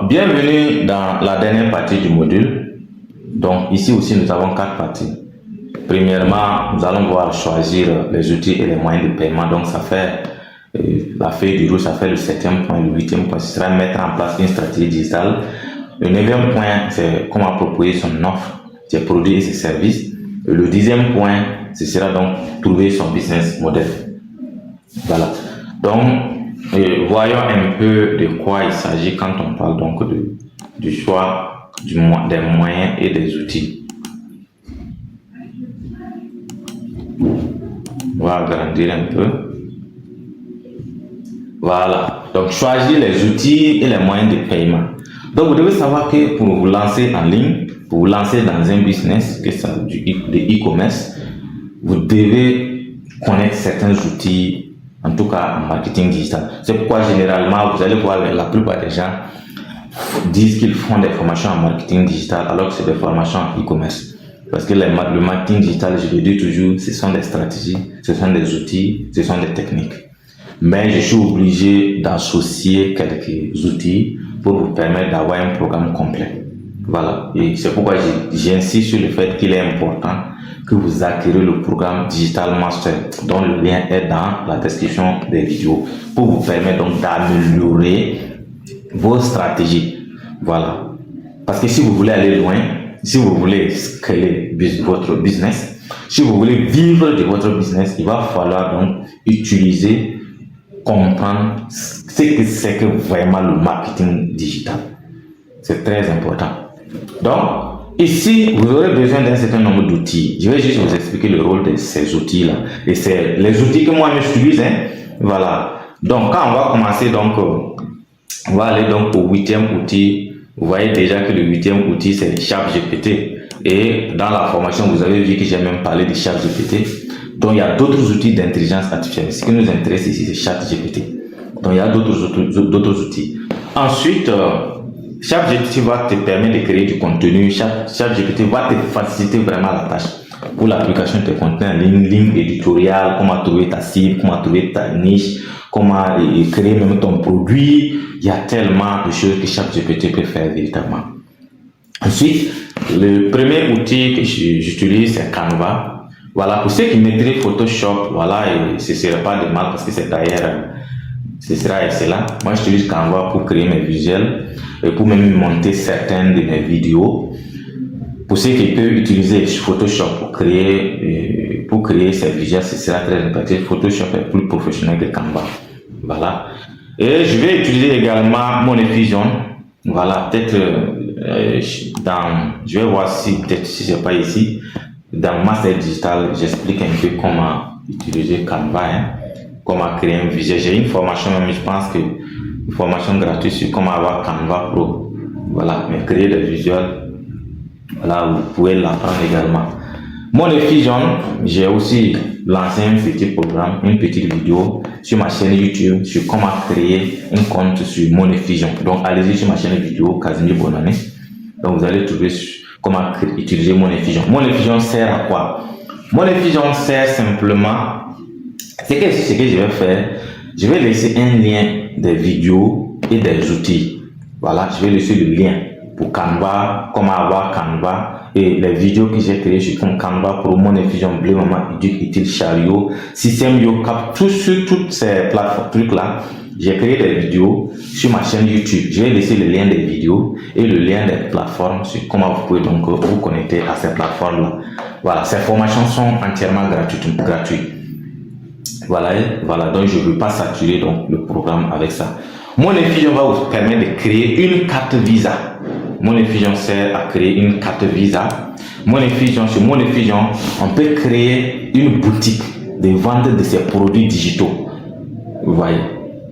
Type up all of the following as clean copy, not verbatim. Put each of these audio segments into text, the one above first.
Bienvenue dans la dernière partie du module. Donc, ici aussi, nous avons 4 parties. Premièrement, nous allons voir choisir les outils et les moyens de paiement. Donc, ça fait la feuille de route, ça fait le 7e point. Le 8e point, ce sera mettre en place une stratégie digitale. Le 9e point, c'est comment proposer son offre, ses produits et ses services. Et le 10e point, ce sera donc trouver son business model. Voilà. Donc, voyons un peu de quoi il s'agit quand on parle donc du choix des moyens et des outils. On va agrandir un peu. Voilà. Donc, choisir les outils et les moyens de paiement. Donc, vous devez savoir que pour vous lancer en ligne, pour vous lancer dans un business, que ça de e-commerce, vous devez connaître certains outils, en tout cas en marketing digital. C'est pourquoi généralement, vous allez voir la plupart des gens disent qu'ils font des formations en marketing digital alors que c'est des formations en e-commerce. Parce que le marketing digital, je le dis toujours, ce sont des stratégies, ce sont des outils, ce sont des techniques. Mais je suis obligé d'associer quelques outils pour vous permettre d'avoir un programme complet. Voilà. Et c'est pourquoi j'insiste sur le fait qu'il est important que vous acquérez le programme Digital Master, dont le lien est dans la description des vidéos, pour vous permettre donc d'améliorer vos stratégies. Voilà. Parce que si vous voulez aller loin, si vous voulez scaler votre business, si vous voulez vivre de votre business, il va falloir donc utiliser, comprendre ce que c'est que vraiment le marketing digital. C'est très important. Donc, ici, vous aurez besoin d'un certain nombre d'outils. Je vais juste vous expliquer le rôle de ces outils-là. Et c'est les outils que moi j'utilise. Voilà. Donc, quand on va commencer, donc, on va aller donc au 8e outil. Vous voyez déjà que le 8e outil, c'est ChatGPT. Et dans la formation, vous avez vu que j'ai même parlé de ChatGPT. Donc, il y a d'autres outils d'intelligence artificielle. Ce qui nous intéresse ici, c'est ChatGPT. Donc, il y a d'autres outils. Ensuite, ChatGPT va te permettre de créer du contenu. ChatGPT va te faciliter vraiment la tâche pour l'application de tes contenus en ligne éditoriale, comment trouver ta cible, comment trouver ta niche, comment créer même ton produit. Il y a tellement de choses que ChatGPT peut faire véritablement. Ensuite, le premier outil que j'utilise, c'est Canva. Voilà, pour ceux qui maîtrisent Photoshop, voilà, et ce ne serait pas de mal parce que c'est d'ailleurs, ce sera excellent. Moi, j'utilise Canva pour créer mes visuels et pour même monter certaines de mes vidéos. Pour ceux qui peuvent utiliser Photoshop pour créer ces visuels, ce sera très important. Photoshop est plus professionnel que Canva. Voilà. Et je vais utiliser également Monefusion. Voilà, peut-être je vais voir si peut-être si c'est pas ici. Dans Master Digital, j'explique un peu comment utiliser Canva, comment créer un visuel. J'ai une formation, même je pense que une formation gratuite sur comment avoir Canva Pro. Voilà, mais créer des visuels, voilà, vous pouvez l'apprendre également. Monefusion, j'ai aussi lancé un petit programme, une petite vidéo sur ma chaîne YouTube sur comment créer un compte sur Monefusion. Donc, allez-y sur ma chaîne vidéo, Casimir Bonane. Donc, vous allez trouver comment utiliser Monefusion. Monefusion sert à quoi? Monefusion sert simplement, ce que je vais faire, je vais laisser un lien des vidéos et des outils. Voilà, je vais laisser le lien pour Canva, comment avoir Canva et les vidéos que j'ai créées sur Canva pour Monefusion, Bleu Maman, Utile, Chariot, Système YoCap, toutes ces plateformes, trucs-là. J'ai créé des vidéos sur ma chaîne YouTube. Je vais laisser le lien des vidéos et le lien des plateformes sur comment vous pouvez donc vous connecter à ces plateformes-là. Voilà, ces formations sont entièrement gratuites. Voilà, donc je ne veux pas saturer donc le programme avec ça. Monefusion va vous permettre de créer une carte Visa. Monefusion sert à créer une carte Visa. Sur Monefusion, on peut créer une boutique de vente de ces produits digitaux. Vous voyez.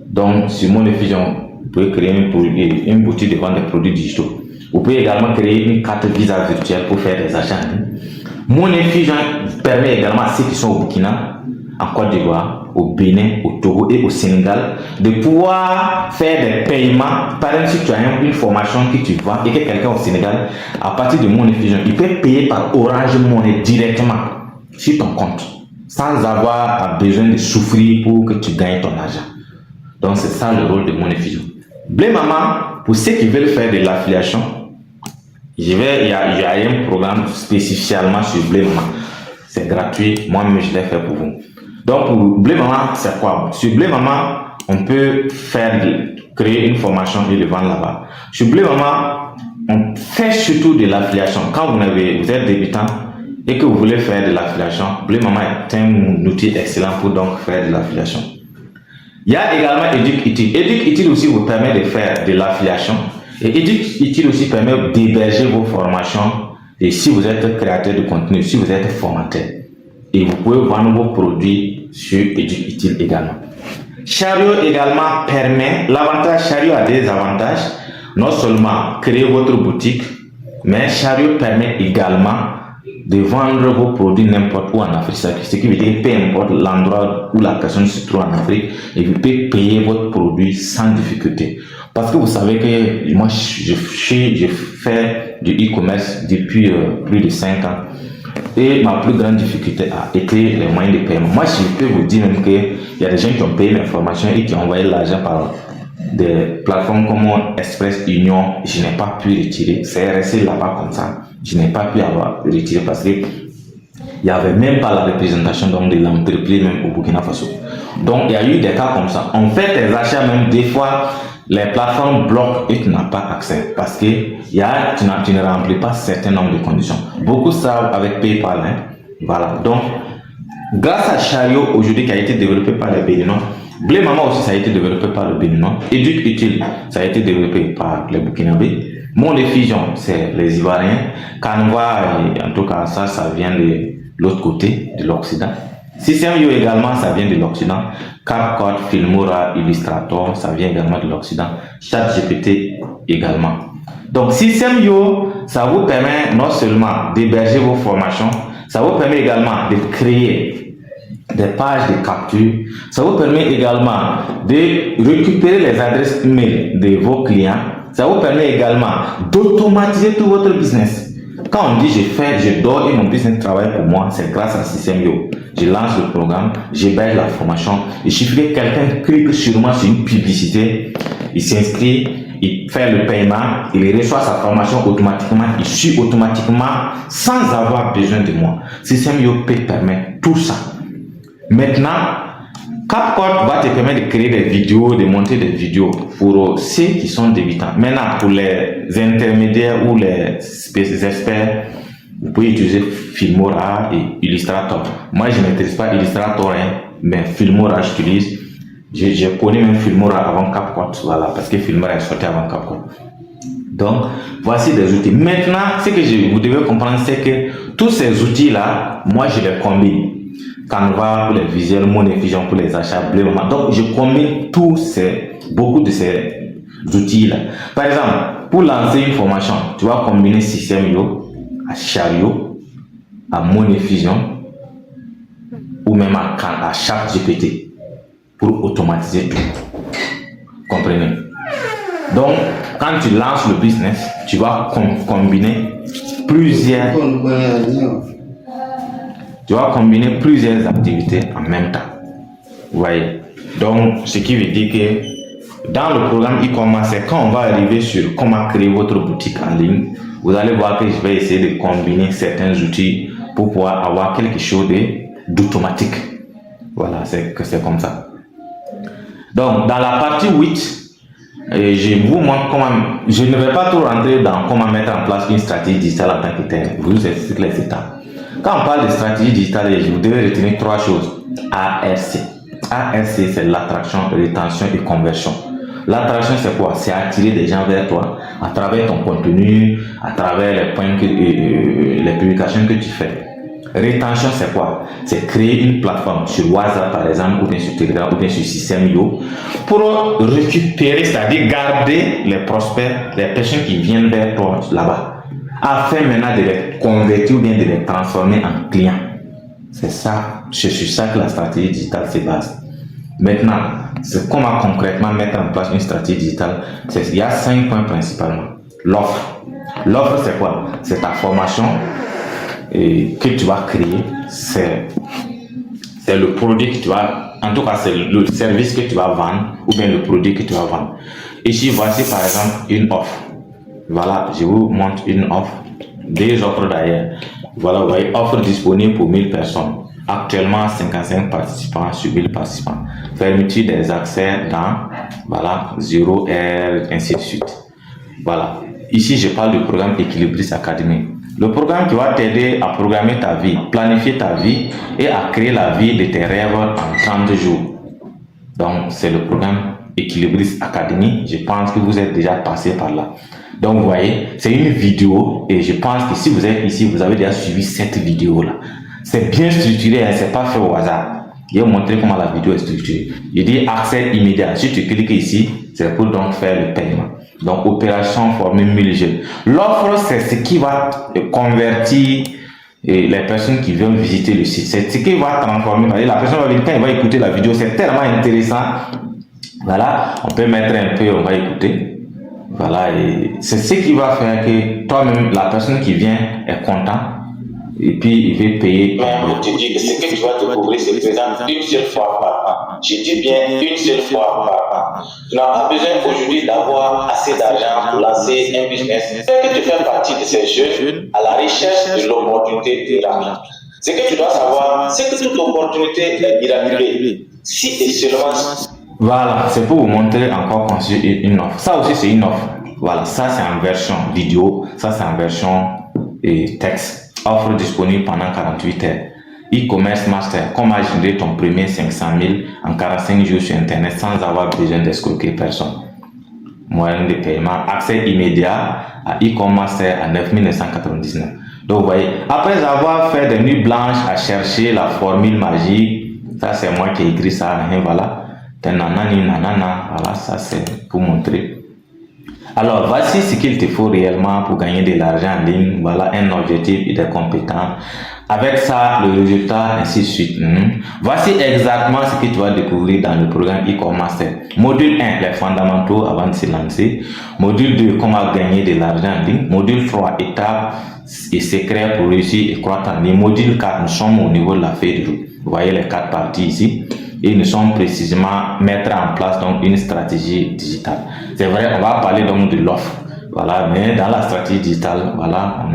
Donc, sur Monefusion, vous pouvez créer une boutique de vente de produits digitaux. Vous pouvez également créer une carte Visa virtuelle pour faire des achats. Monefusion permet également à ceux qui sont au Burkina, en Côte d'Ivoire, au Bénin, au Togo et au Sénégal de pouvoir faire des paiements. Par exemple, si tu as une formation que tu vends et que quelqu'un au Sénégal, à partir de Monefusion, il peut payer par Orange Money directement sur ton compte sans avoir besoin de souffrir pour que tu gagnes ton argent. Donc, c'est ça le rôle de Monefusion. Bleu Maman pour ceux qui veulent faire de l'affiliation, il y a un programme spécifiquement sur Blé Maman. C'est gratuit, moi-même je l'ai fait pour vous. Donc pour Blé Maman, c'est quoi? Sur Blé Maman, on peut créer une formation et le vendre là-bas. Sur Blé Maman, on fait surtout de l'affiliation. Quand vous êtes débutant et que vous voulez faire de l'affiliation, Blé Maman est un outil excellent pour donc faire de l'affiliation. Il y a également EducUtile. EducUtile aussi vous permet de faire de l'affiliation. Et EducUtile aussi permet d'héberger vos formations. Et si vous êtes créateur de contenu, si vous êtes formateur, et vous pouvez vendre vos produits sur EducUtile également. Chariot également permet, l'avantage Chariot a des avantages, non seulement créer votre boutique, mais Chariot permet également de vendre vos produits n'importe où en Afrique. Ce qui veut dire peu importe l'endroit où la personne se trouve en Afrique, et vous pouvez payer votre produit sans difficulté. Parce que vous savez que moi, je fais du e-commerce depuis plus de 5 ans. Et ma plus grande difficulté a été les moyens de paiement. Moi, je peux vous dire même qu'il y a des gens qui ont payé mes formations et qui ont envoyé l'argent par des plateformes comme Express Union. Je n'ai pas pu retirer. C'est resté là-bas comme ça. Je n'ai pas pu avoir retiré parce que il n'y avait même pas la représentation de l'entreprise même au Burkina Faso. Donc, il y a eu des cas comme ça. On fait des achats même des fois. Les plateformes bloquent et tu n'as pas accès parce que tu ne remplis pas certain nombre de conditions. Beaucoup savent avec PayPal. Hein. Voilà. Donc, grâce à Chariot aujourd'hui qui a été développé par les Béninois, Blé Maman aussi ça a été développé par le Béninois. EducUtile, ça a été développé par les Burkinabés. Mon Effusion, c'est les Ivoiriens. Canva, en tout cas, ça vient de l'autre côté, de l'Occident. System.io également, ça vient de l'Occident. CapCut, Filmora, Illustrator, ça vient également de l'Occident. ChatGPT également. Donc, System.io, ça vous permet non seulement d'héberger vos formations, ça vous permet également de créer des pages de capture. Ça vous permet également de récupérer les adresses email de vos clients. Ça vous permet également d'automatiser tout votre business. Quand on dit je dors et mon business travaille pour moi, c'est grâce à System.io. Je lance le programme, j'héberge la formation. Il suffit que quelqu'un clique sur moi sur une publicité, il s'inscrit, il fait le paiement, il reçoit sa formation automatiquement, il suit automatiquement sans avoir besoin de moi. System.io peut permettre tout ça. Maintenant, CapCut va te permettre de créer des vidéos, de monter des vidéos pour ceux qui sont débutants. Maintenant, pour les intermédiaires ou les experts, vous pouvez utiliser Filmora et Illustrator. Moi, je ne maîtrise pas Illustrator, mais Filmora, j'utilise. Je connais même Filmora avant CapCut, voilà, parce que Filmora est sorti avant CapCut. Donc, voici des outils. Maintenant, ce que vous devez comprendre, c'est que tous ces outils-là, moi, je les combine. Canva pour les visuels, Mon Effusion pour les achats, Blé Maman. Donc, je combine beaucoup de ces outils-là. Par exemple, pour lancer une formation, tu vas combiner System.io à Chariot, à Mon Effusion ou même à ChatGPT pour automatiser tout. Comprenez? Donc, quand tu lances le business, tu vas combiner plusieurs activités en même temps. Vous voyez? Donc, ce qui veut dire que dans le programme e-commerce, c'est quand on va arriver sur comment créer votre boutique en ligne, vous allez voir que je vais essayer de combiner certains outils pour pouvoir avoir quelque chose d'automatique. Voilà, c'est comme ça. Donc, dans la partie 8, je vous montre comment, je ne vais pas trop rentrer dans comment mettre en place une stratégie digitale en tant que tel. Je vous explique les étapes. Quand on parle de stratégie digitale, vous devez retenir 3 choses. ARC. ARC, c'est l'attraction, rétention et conversion. L'attraction, c'est quoi? C'est attirer des gens vers toi à travers ton contenu, à travers les publications que tu fais. Rétention, c'est quoi? C'est créer une plateforme sur WhatsApp, par exemple, ou bien sur Telegram, ou bien sur System.io, pour récupérer, c'est-à-dire garder les prospects, les personnes qui viennent vers toi là-bas, afin maintenant de les convertir ou bien de les transformer en clients. C'est sur ça que la stratégie digitale se base. Maintenant, c'est comment concrètement mettre en place une stratégie digitale. Il y a 5 points principalement. L'offre. L'offre, c'est quoi? C'est ta formation que tu vas créer. C'est le produit que tu vas, en tout cas, c'est le service que tu vas vendre ou bien le produit que tu vas vendre. Ici, voici par exemple une offre. Voilà, je vous montre une offre. Des offres d'ailleurs. Voilà, vous voyez, offre disponible pour 1000 personnes. Actuellement, 55 participants sur 1000 participants. Fermeture des accès dans, voilà, 0R, ainsi de suite. Voilà. Ici, je parle du programme Equilibriste Academy. Le programme qui va t'aider à programmer ta vie, planifier ta vie et à créer la vie de tes rêves en 30 jours. Donc, c'est le programme Equilibriste Academy. Je pense que vous êtes déjà passé par là. Donc, vous voyez, c'est une vidéo et je pense que si vous êtes ici, vous avez déjà suivi cette vidéo-là. C'est bien structuré, hein, c'est pas fait au hasard. Je vais vous montrer comment la vidéo est structurée. Je dis accès immédiat. Si tu cliques ici, c'est pour donc faire le paiement. Donc, opération former 1000 jeunes. L'offre, c'est ce qui va convertir les personnes qui viennent visiter le site. C'est ce qui va transformer. La personne va venir, quand il va écouter la vidéo, c'est tellement intéressant. Voilà, on peut mettre un peu, on va écouter. Voilà, et c'est ce qui va faire que toi-même, la personne qui vient est content. Et puis, il veut payer. Mais on te dit que ce que tu vas découvrir se présente une seule fois par an. Je dis bien une seule fois par an. Tu n'as pas besoin aujourd'hui d'avoir assez d'argent pour lancer un business. C'est que tu fais partie de ces jeunes à la recherche de l'opportunité durable. Ce que tu dois savoir, c'est que toute opportunité est miraculée. Si et seulement. Voilà, c'est pour vous montrer encore construire une offre. Ça aussi, c'est une offre. Voilà, ça, c'est en version vidéo. Ça, c'est en version texte. Offre disponible pendant 48 heures. E-commerce master. Comment générer ton premier 500 000 en 45 jours sur Internet sans avoir besoin d'escroquer personne. Moyen de paiement. Accès immédiat à e-commerce master à 9 999. Donc, vous voyez, après avoir fait des nuits blanches à chercher la formule magique, ça, c'est moi qui ai écrit ça. Et voilà. Voilà, ça, c'est pour montrer. Alors, voici ce qu'il te faut réellement pour gagner de l'argent en ligne. Voilà un objectif et des compétences. Avec ça, le résultat, ainsi de suite. Voici exactement ce que tu vas découvrir dans le programme e-commerce. Module 1, les fondamentaux avant de se lancer. Module 2, comment gagner de l'argent en ligne. Module 3, étapes et secrets pour réussir et croître en ligne. Module 4, nous sommes au niveau de la feuille de route. Vous voyez les 4 parties ici. Et nous sommes précisément mettre en place donc une stratégie digitale. C'est vrai, on va parler donc de l'offre. Voilà, mais dans la stratégie digitale, voilà,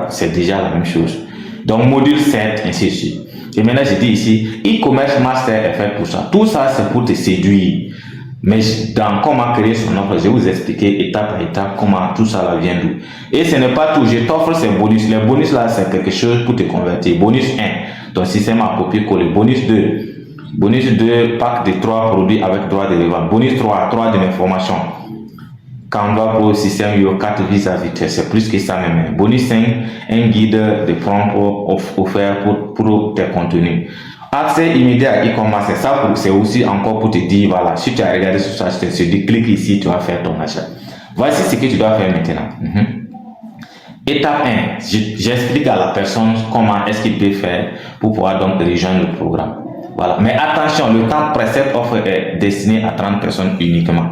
c'est déjà la même chose. Donc, module 7, ainsi de suite. Et maintenant, je dis ici, e-commerce master est fait pour ça. Tout ça, c'est pour te séduire. Mais dans comment créer son offre, je vais vous expliquer étape par étape comment tout ça là vient d'où. Et ce n'est pas tout, je t'offre ces bonus. Les bonus là, c'est quelque chose pour te convertir. Bonus 1, ton système à copier-coller. Bonus 2, pack de 3 produits avec droit de revente. Bonus 3 de mes formations. Canva Pro, système Yo 4 Visa Vitesse, c'est plus que ça même. Bonus 5, un guide de prompt offert pour tes contenus. Accès immédiat à e-commerce, c'est aussi encore pour te dire, voilà, si tu as regardé sur ça, je te dis, clique ici, tu vas faire ton achat. Voici ce que tu dois faire maintenant. Étape 1, j'explique à la personne comment est-ce qu'il peut faire pour pouvoir donc rejoindre le programme. Voilà. Mais attention, le temps cette offre est destinée à 30 personnes uniquement.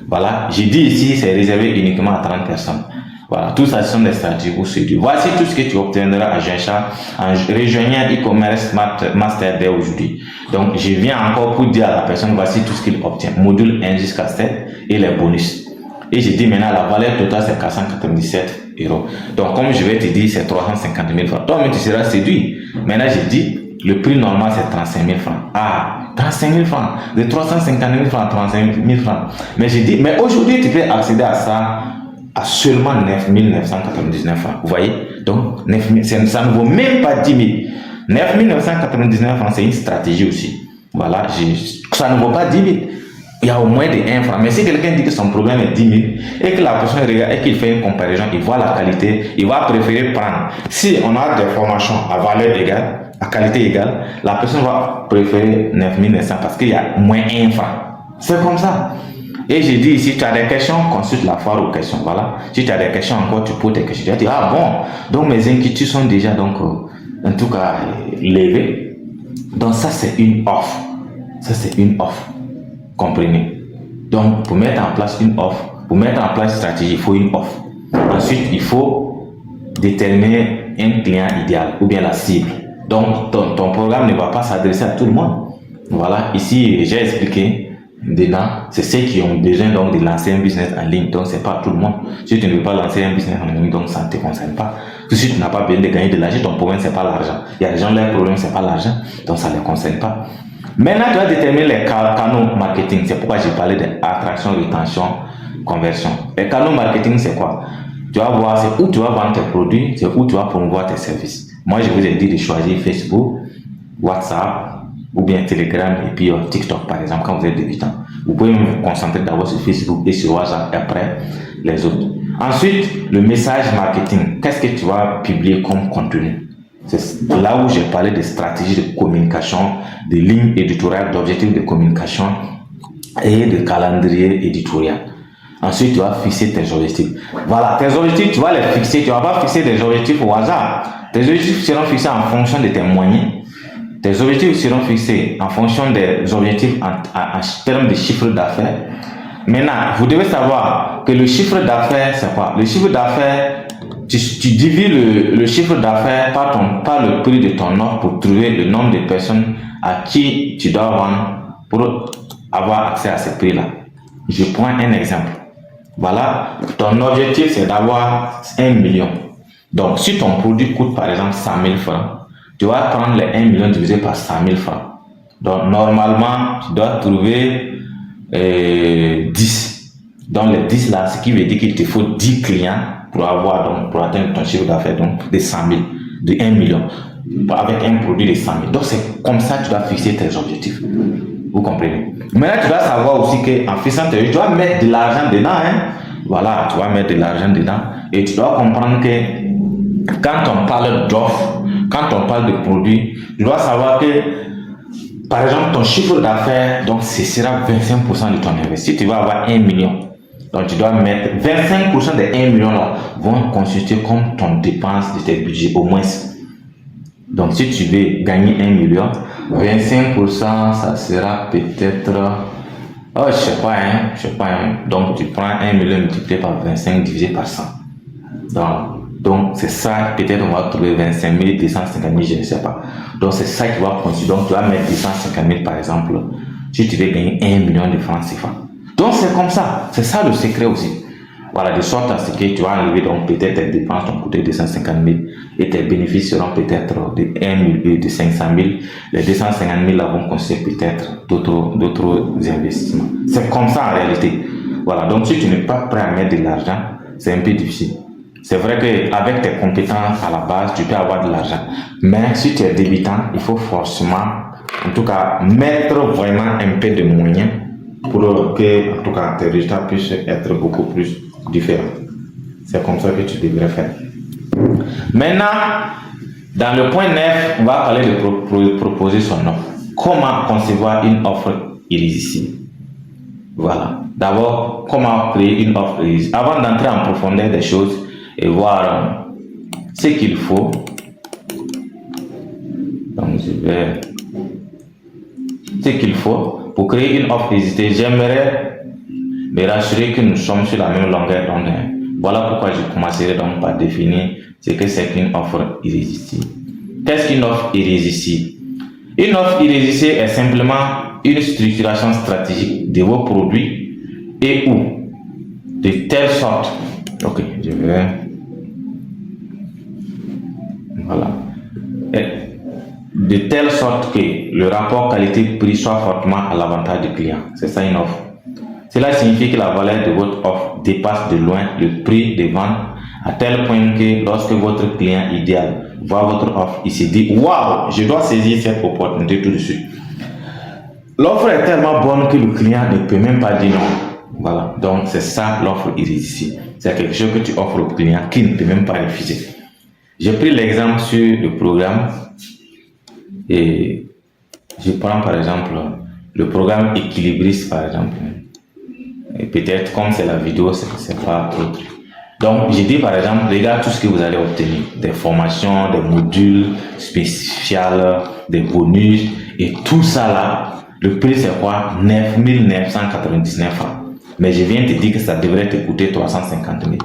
Voilà. J'ai dit ici, c'est réservé uniquement à 30 personnes. Voilà. Tout ça, ce sont des stratégies pour séduire. Voici tout ce que tu obtiendras à Gencha en rejoignant e-commerce master dès aujourd'hui. Donc, je viens encore pour dire à la personne, voici tout ce qu'il obtient. Module 1 jusqu'à 7 et les bonus. Et j'ai dit maintenant, la valeur totale, c'est 497 €. Donc, comme je vais te dire, c'est 350 000 francs. Toi-même, tu seras séduit. Maintenant, j'ai dit, le prix normal, c'est 35 000 francs. Ah, 35 000 francs. De 350 000 francs à 35 000 francs. Mais j'ai dit, mais aujourd'hui, tu peux accéder à ça à seulement 9 999 francs. Vous voyez? Donc, 9 000, ça ne vaut même pas 10 000. 9 999 francs, c'est une stratégie aussi. Voilà, ça ne vaut pas 10 000. Il y a au moins de 1 franc. Mais si quelqu'un dit que son problème est 10 000 et que la personne regarde et qu'il fait une comparaison, il voit la qualité, il va préférer prendre. Si on a des formations à valeur égale, à qualité égale, la personne va préférer 9 900 parce qu'il y a moins 1 franc. C'est comme ça. Et j'ai dit ici, tu as des questions, consulte la foire aux questions. Voilà. Si tu as des questions encore, tu poses tes questions. Tu vas dire, ah bon, donc mes inquiétudes sont déjà donc, en tout cas, levées. Donc ça, c'est une offre. Ça, c'est une offre. Comprenez? Donc, pour mettre en place une offre, pour mettre en place une stratégie, il faut une offre. Ensuite, il faut déterminer un client idéal ou bien la cible. Donc, ton programme ne va pas s'adresser à tout le monde. Voilà, ici, j'ai expliqué dedans, c'est ceux qui ont besoin donc de lancer un business en ligne. Donc, c'est pas tout le monde. Si tu ne veux pas lancer un business en ligne, donc ça ne te concerne pas. Si tu n'as pas besoin de gagner de l'argent, ton problème, c'est pas l'argent. Il y a des gens, leur problème, c'est pas l'argent. Donc, ça ne les concerne pas. Maintenant, tu vas déterminer les canaux marketing. C'est pourquoi j'ai parlé d'attraction, rétention, conversion. Les canaux marketing, c'est quoi? Tu vas voir, c'est où tu vas vendre tes produits, c'est où tu vas promouvoir tes services. Moi, je vous ai dit de choisir Facebook, WhatsApp, ou bien Telegram et puis TikTok par exemple quand vous êtes débutant. Vous pouvez vous concentrer d'abord sur Facebook et sur WhatsApp et après les autres. Ensuite, le message marketing. Qu'est-ce que tu vas publier comme contenu? C'est là où j'ai parlé de stratégies de communication, de lignes éditoriales, d'objectifs de communication et de calendrier éditorial. Ensuite, tu vas fixer tes objectifs. Voilà, tes objectifs, tu vas les fixer. Tu ne vas pas fixer des objectifs au hasard. Tes objectifs seront fixés en fonction de tes moyens. Tes objectifs seront fixés en fonction des objectifs en termes de chiffre d'affaires. Maintenant, vous devez savoir que le chiffre d'affaires, c'est quoi? Le chiffre d'affaires, tu divises le chiffre d'affaires par le prix de ton offre pour trouver le nombre de personnes à qui tu dois vendre pour avoir accès à ce prix-là. Je prends un exemple. Voilà, ton objectif, c'est d'avoir 1 million. Donc, si ton produit coûte par exemple 100 000 francs, tu vas prendre les 1 million divisé par 100 000 francs. Donc, normalement, tu dois trouver 10. Donc, les 10 là, ce qui veut dire qu'il te faut 10 clients pour atteindre ton chiffre d'affaires de 100 000, de 1 million, avec un produit de 100 000. Donc, c'est comme ça que tu dois fixer tes objectifs. Vous comprenez? Maintenant, tu dois savoir aussi qu'en fixant tes objectifs, tu dois mettre de l'argent dedans. Voilà, tu vas mettre de l'argent dedans. Et tu dois comprendre que quand on parle d'offres, quand on parle de produits, tu dois savoir que, par exemple, ton chiffre d'affaires, donc ce sera 25% de ton investissement. Si tu vas avoir 1 million, donc tu dois mettre 25% des 1 million là vont constituer comme ton dépense de tes budgets au moins. Donc si tu veux gagner 1 million, 25% ça sera peut-être, je sais pas, donc tu prends 1 million multiplié par 25 divisé par 100. Donc c'est ça, peut-être on va trouver 25 000, 250 000, je ne sais pas. Donc c'est ça qui va constituer. Donc tu vas mettre 250 000 par exemple, si tu veux gagner 1 million de francs CFA. Donc c'est comme ça, c'est ça le secret aussi. Voilà, de sorte à ce que tu vas enlever donc peut-être tes dépenses ont coûté 250 000 et tes bénéfices seront peut-être de 1 million, de 500 000. Les 250 000 là vont constituer peut-être d'autres investissements. C'est comme ça en réalité. Voilà, donc si tu n'es pas prêt à mettre de l'argent, c'est un peu difficile. C'est vrai qu'avec tes compétences à la base, tu peux avoir de l'argent. Mais si tu es débutant, il faut forcément, en tout cas, mettre vraiment un peu de moyens pour que, en tout cas, tes résultats puissent être beaucoup plus différents. C'est comme ça que tu devrais faire. Maintenant, dans le point 9, on va parler de proposer son offre. Comment concevoir une offre irrésistible? Voilà. D'abord, comment créer une offre irrésistible? Avant d'entrer en profondeur des choses, et voir ce qu'il faut. Donc je vais ce qu'il faut pour créer une offre irrésistible. J'aimerais me rassurer que nous sommes sur la même longueur d'onde. Voilà pourquoi je commencerai donc par définir ce que c'est qu'une offre irrésistible. Qu'est-ce qu'une offre irrésistible? Une offre irrésistible est simplement une structuration stratégique de vos produits et ou de telle sorte. Ok, je vais. Voilà. Et de telle sorte que le rapport qualité-prix soit fortement à l'avantage du client. C'est ça une offre. Cela signifie que la valeur de votre offre dépasse de loin le prix de vente à tel point que lorsque votre client idéal voit votre offre, il se dit « Waouh, je dois saisir cette opportunité tout de suite ». L'offre est tellement bonne que le client ne peut même pas dire non. Voilà, donc c'est ça l'offre irrésistible. C'est quelque chose que tu offres au client qui ne peut même pas refuser. J'ai pris l'exemple sur le programme et je prends par exemple le programme équilibriste par exemple. Et peut-être comme c'est la vidéo, c'est pas trop truc. Donc j'ai dit par exemple, regarde tout ce que vous allez obtenir. Des formations, des modules spéciaux, des bonus et tout ça là. Le prix c'est quoi? 9 999 francs. Mais je viens de te dire que ça devrait te coûter 350 000.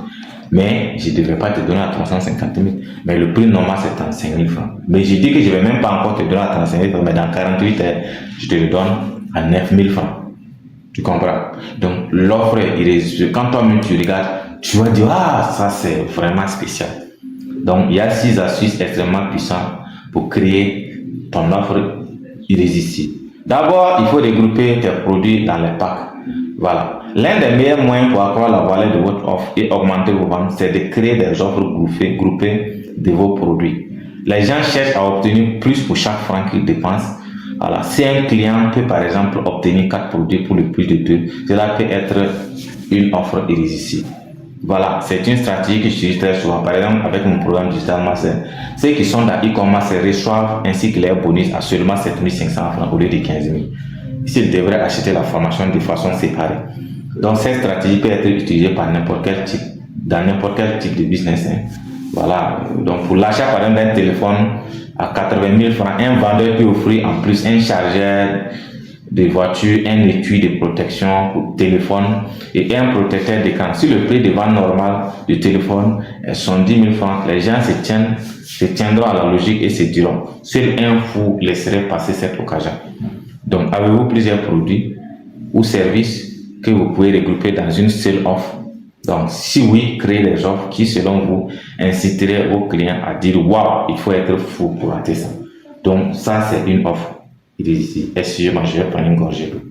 Mais je ne devrais pas te donner à 350 000. Mais le prix normal, c'est 35 000 francs. Mais je dis que je ne vais même pas encore te donner à 35 000 francs. Mais dans 48 heures, je te le donne à 9 000 francs. Tu comprends? Donc, l'offre est irrésistible. Quand toi-même tu regardes, tu vas dire, ah, ça c'est vraiment spécial. Donc, il y a 6 astuces extrêmement puissantes pour créer ton offre irrésistible. D'abord, il faut regrouper tes produits dans les packs. Voilà. L'un des meilleurs moyens pour accroître la valeur de votre offre et augmenter vos ventes, c'est de créer des offres groupées de vos produits. Les gens cherchent à obtenir plus pour chaque franc qu'ils dépensent. Voilà. Si un client peut par exemple obtenir 4 produits pour le prix de 2, cela peut être une offre irrésistible. Voilà, c'est une stratégie que j'utilise très souvent. Par exemple, avec mon programme Digital Master, ceux qui sont dans e-commerce reçoivent ainsi que les bonus à seulement 7 500 francs au lieu de 15 000. Ils devraient acheter la formation de façon séparée. Donc, cette stratégie peut être utilisée par n'importe quel type, dans n'importe quel type de business. Voilà, donc pour l'achat par exemple d'un téléphone à 80 000 francs, un vendeur peut offrir en plus un chargeur de voiture, un étui de protection pour téléphone et un protecteur d'écran. Si le prix de vente normal du téléphone est 70 000 francs, les gens se tiendront à la logique et se diront, seul un fou laisserait passer cette occasion. Donc, avez-vous plusieurs produits ou services que vous pouvez regrouper dans une seule offre? Donc, si oui, créez des offres qui, selon vous, inciteraient vos clients à dire « Waouh, il faut être fou pour rater ça ». Donc, ça, c'est une offre irrésistible. Excusez-moi, je vais prendre une gorgée d'eau.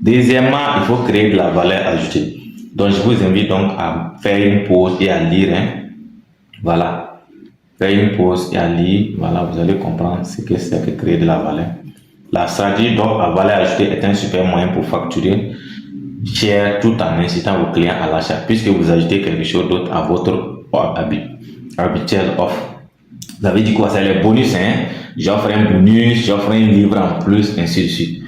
Deuxièmement, il faut créer de la valeur ajoutée. Donc, je vous invite donc à faire une pause et à lire. Voilà. Faire une pause et à lire. Voilà, vous allez comprendre ce que c'est que créer de la valeur. La stratégie donc à valeur ajoutée est un super moyen pour facturer cher tout en incitant vos clients à l'achat, puisque vous ajoutez quelque chose d'autre à votre habituelle offre. Vous avez dit quoi? C'est les bonus, j'offre un bonus, j'offre un livre en plus, ainsi de suite.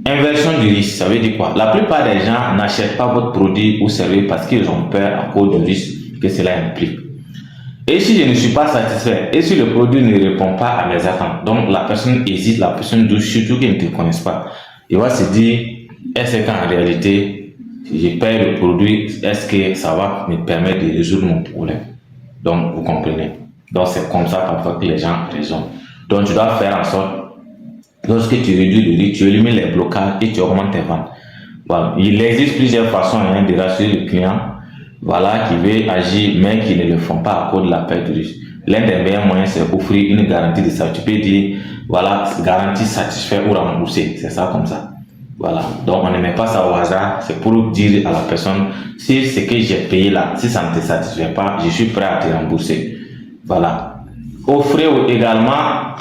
Inversion du risque, ça veut dire quoi? La plupart des gens n'achètent pas votre produit ou service parce qu'ils ont peur à cause du risque que cela implique. Et si je ne suis pas satisfait, et si le produit ne répond pas à mes attentes, donc la personne hésite, la personne doute, surtout qu'ils ne te connaissent pas, il va se dire, est-ce qu'en réalité, si je paye le produit, est-ce que ça va me permettre de résoudre mon problème? Donc, vous comprenez. Donc, c'est comme ça parfois que les gens raisonnent. Donc, tu dois faire en sorte, lorsque tu réduis le risque, tu élimines les blocages et tu augmentes tes ventes. Voilà. Il existe plusieurs façons de rassurer le client, voilà, qui veut agir, mais qui ne le font pas à cause de la perte de risque. L'un des meilleurs moyens, c'est offrir une garantie de ça. Tu peux dire, voilà, garantie satisfait ou remboursée. C'est ça comme ça. Voilà. Donc, on ne met pas ça au hasard. C'est pour dire à la personne, si ce que j'ai payé là, si ça ne te satisfait pas, je suis prêt à te rembourser. Voilà. Offrez également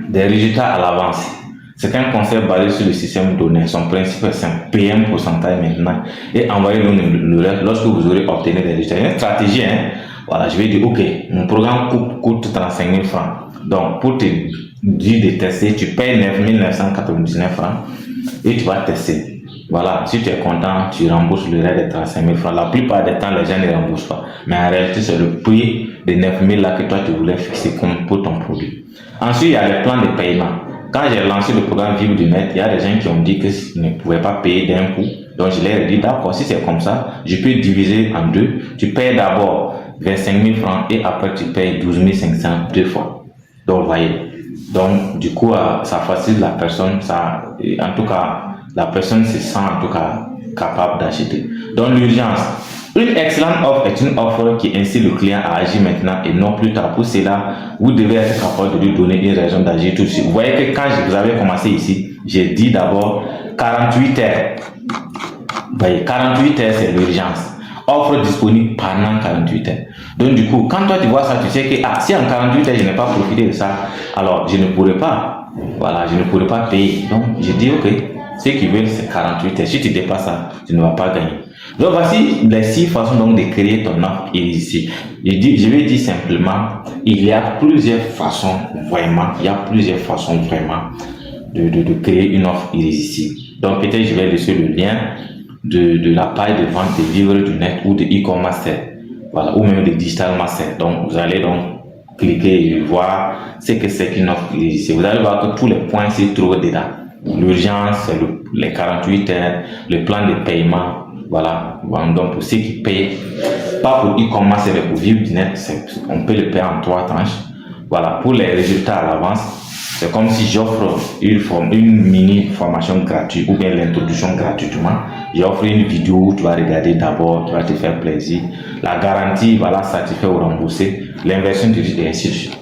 des résultats à l'avance. C'est un concept basé sur le système donné. Son principe est simple. Payer un pourcentage maintenant et envoyer le reste lorsque vous aurez obtenu des résultats. Il y a une stratégie. Voilà, je vais dire, ok, mon programme coûte 35 000 francs. Donc, pour te dire de tester, tu payes 9 999 francs et tu vas tester. Voilà, si tu es content, tu rembourses le reste de 35 000 francs. La plupart des temps, les gens ne remboursent pas. Mais en réalité, c'est le prix de 9 000 là que toi, tu voulais fixer comme pour ton produit. Ensuite, il y a les plans de paiement. Quand j'ai lancé le programme Vivre du Net, il y a des gens qui ont dit qu'ils ne pouvaient pas payer d'un coup. Donc, je leur ai dit, d'accord, si c'est comme ça, je peux diviser en deux. Tu payes d'abord 25 000 francs et après, tu payes 12 500 deux fois. Donc, vous voyez. Donc, du coup, ça facilite la personne. En tout cas, la personne se sent en tout cas capable d'acheter. Donc, l'urgence. Une excellente offre est une offre qui incite le client à agir maintenant et non plus tard. Pour cela, vous devez être capable de lui donner une raison d'agir tout de suite. Vous voyez que quand vous avez commencé ici, j'ai dit d'abord 48 heures. Vous voyez, 48 heures, c'est l'urgence. Offre disponible pendant 48 heures. Donc du coup, quand toi tu vois ça, tu sais que si en 48 heures je n'ai pas profité de ça, alors je ne pourrais pas. Voilà, je ne pourrais pas payer. Donc je dis ok, ce qu'ils veulent c'est 48 heures. Si tu dépasses ça, tu ne vas pas gagner. Donc voici les 6 façons donc de créer ton offre irrésistible. Je vais dire simplement, il y a plusieurs façons vraiment, de créer une offre irrésistible. Donc peut-être je vais laisser le lien de la page de vente de livres du net ou de e-commerce, voilà, ou même de digital master. Donc vous allez donc cliquer et voir ce que c'est qu'une offre irrésistible. Vous allez voir que tous les points se trouvent dedans. L'urgence, les 48 heures, le plan de paiement, Voilà. Donc, pour ceux qui payent, pas pour e-commerce et pour vivre du net, on peut le payer en 3 tranches. Voilà. Pour les résultats à l'avance, c'est comme si j'offre une mini formation gratuite ou bien l'introduction gratuitement. J'offre une vidéo où tu vas regarder d'abord, tu vas te faire plaisir. La garantie, voilà, certifié ou remboursé. L'inversion du risque et ainsi de suite.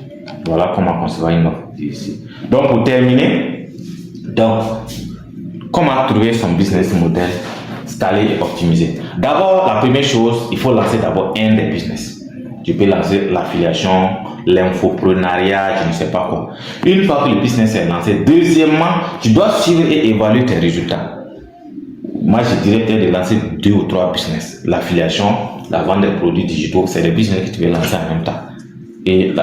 Voilà comment concevoir une offre ici. Donc, pour terminer, comment trouver son business model installé et optimisé. D'abord, la première chose, il faut lancer d'abord un des business. Tu peux lancer l'affiliation, l'infoprenariat, je ne sais pas quoi. Une fois que le business est lancé, deuxièmement, tu dois suivre et évaluer tes résultats. Moi, je dirais peut-être de lancer 2 ou 3 business. L'affiliation, la vente des produits digitaux, c'est des business que tu veux lancer en même temps.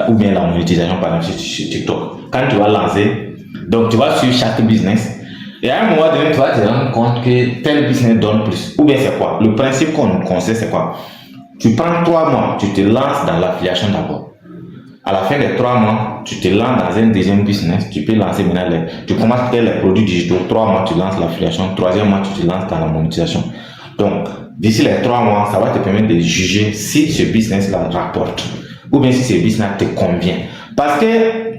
Ou bien la monétisation, par exemple, sur TikTok. Quand tu vas lancer, donc tu vas suivre chaque business. Et à un moment donné, tu vas te rendre compte que tel business donne plus. Ou bien c'est quoi? Le principe qu'on nous conseille, c'est quoi? Tu prends 3 mois, tu te lances dans l'affiliation d'abord. À la fin des 3 mois, tu te lances dans un deuxième business. Tu peux lancer maintenant tu commences à faire les produits digitaux. 3 mois, tu lances l'affiliation. 3e mois, tu te lances dans la monétisation. Donc, d'ici les 3 mois, ça va te permettre de juger si ce business-là rapporte. Ou bien si ce business te convient. Parce que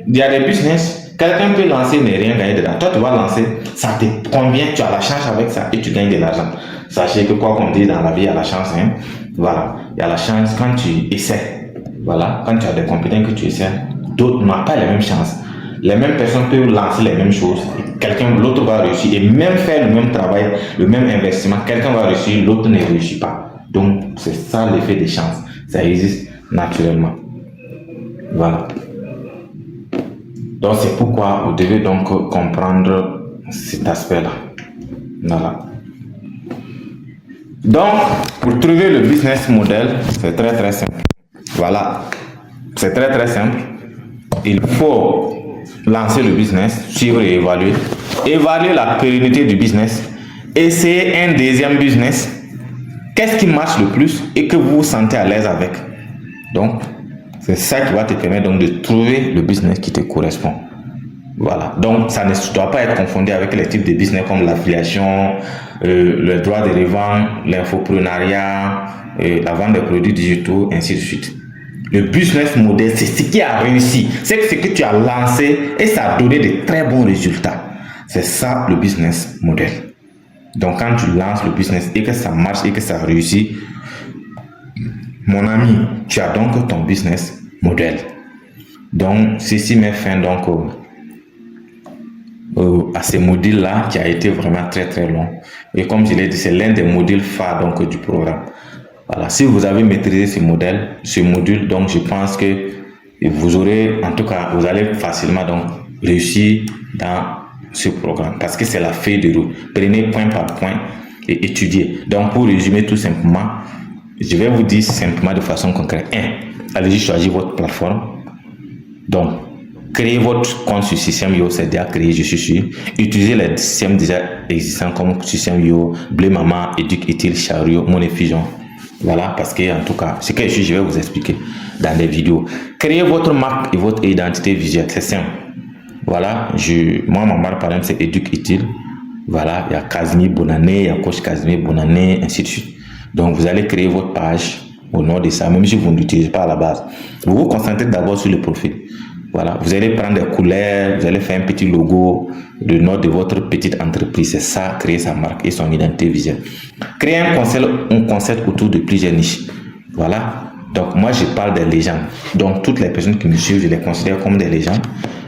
il y a des business, quelqu'un peut lancer mais rien gagner dedans. Toi, tu vas lancer, ça te convient, tu as la chance avec ça et tu gagnes de l'argent. Sachez que quoi qu'on dit dans la vie, il y a la chance. Hein? Voilà, il y a la chance quand tu essaies. Voilà, quand tu as des compétences que tu essaies, d'autres n'ont pas les mêmes chances. Les mêmes personnes peuvent lancer les mêmes choses. L'autre va réussir et même faire le même travail, le même investissement. Quelqu'un va réussir, l'autre ne réussit pas. Donc, c'est ça l'effet des chances. Ça existe naturellement. Voilà. Donc, c'est pourquoi vous devez donc comprendre cet aspect-là. Voilà. Donc, pour trouver le business model, c'est très très simple. Voilà. C'est très très simple. Il faut lancer le business, suivre et évaluer. Évaluer la pérennité du business. Essayer un deuxième business. Qu'est-ce qui marche le plus et que vous vous sentez à l'aise avec. Donc, c'est ça qui va te permettre donc de trouver le business qui te correspond. Voilà. Donc, ça ne doit pas être confondu avec les types de business comme l'affiliation, le droit de revente, l'infoprenariat, la vente des produits digitaux, ainsi de suite. Le business model, c'est ce qui a réussi. C'est ce que tu as lancé et ça a donné de très bons résultats. C'est ça le business model. Donc, quand tu lances le business et que ça marche et que ça réussit, mon ami, tu as donc ton business model. Donc, ceci met fin donc à ce module-là qui a été vraiment très très long. Et comme je l'ai dit, c'est l'un des modules phares donc du programme. Voilà. Si vous avez maîtrisé ce module, donc je pense que vous aurez, en tout cas, vous allez facilement donc réussir dans ce programme parce que c'est la feuille de route. Prenez point par point et étudiez. Donc, pour résumer tout simplement, je vais vous dire simplement de façon concrète. 1. Allez-y choisir votre plateforme. Donc, créez votre compte sur Système.io, c'est déjà créé, je suis sûr. Utilisez les systèmes déjà existants comme Système.io, Blé Maman, Educ-Utile, Chariot, Money Fusion. Voilà, parce que en tout cas, ce que je vais vous expliquer dans les vidéos. Créez votre marque et votre identité visuelle, c'est simple. Voilà, moi, ma marque par exemple, c'est Educ-Utile. Voilà, il y a Casimir Bonané, il y a Coach Casimir Bonané, ainsi de suite. Donc, vous allez créer votre page au nom de ça, même si vous ne l'utilisez pas à la base. Vous vous concentrez d'abord sur le profil. Voilà, vous allez prendre des couleurs, vous allez faire un petit logo, le nom de votre petite entreprise. C'est ça, créer sa marque et son identité visuelle. Créer un concept autour de plusieurs niches. Voilà. Donc, moi, je parle des légendes. Donc, toutes les personnes qui me suivent, je les considère comme des légendes.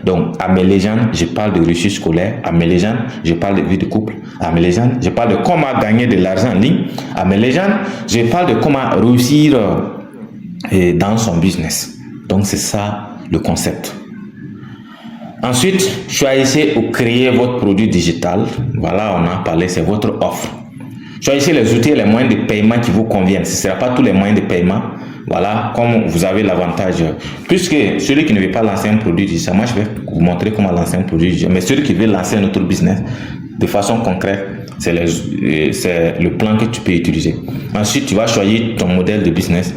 Donc, à mes légendes, je parle de réussite scolaire. À mes légendes, je parle de vie de couple. À mes légendes, je parle de comment gagner de l'argent en ligne. À mes légendes, je parle de comment réussir dans son business. Donc, c'est ça le concept. Ensuite, choisissez ou créez votre produit digital. Voilà, on a parlé, c'est votre offre. Choisissez les outils et les moyens de paiement qui vous conviennent. Ce ne sera pas tous les moyens de paiement. Voilà, comme vous avez l'avantage. Puisque celui qui ne veut pas lancer un produit digital, moi je vais vous montrer comment lancer un produit digital. Mais celui qui veut lancer un autre business, de façon concrète, c'est le plan que tu peux utiliser. Ensuite, tu vas choisir ton modèle de business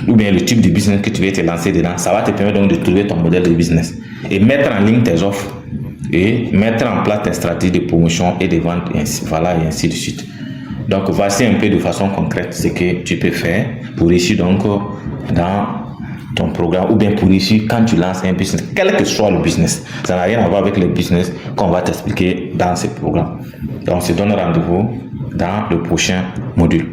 ou bien le type de business que tu veux te lancer dedans. Ça va te permettre donc de trouver ton modèle de business et mettre en ligne tes offres et mettre en place tes stratégies de promotion et de vente, et ainsi de suite. Donc, voici un peu de façon concrète ce que tu peux faire pour réussir donc dans ton programme ou bien pour réussir quand tu lances un business, quel que soit le business. Ça n'a rien à voir avec le business qu'on va t'expliquer dans ce programme. Donc, on se donne rendez-vous dans le prochain module.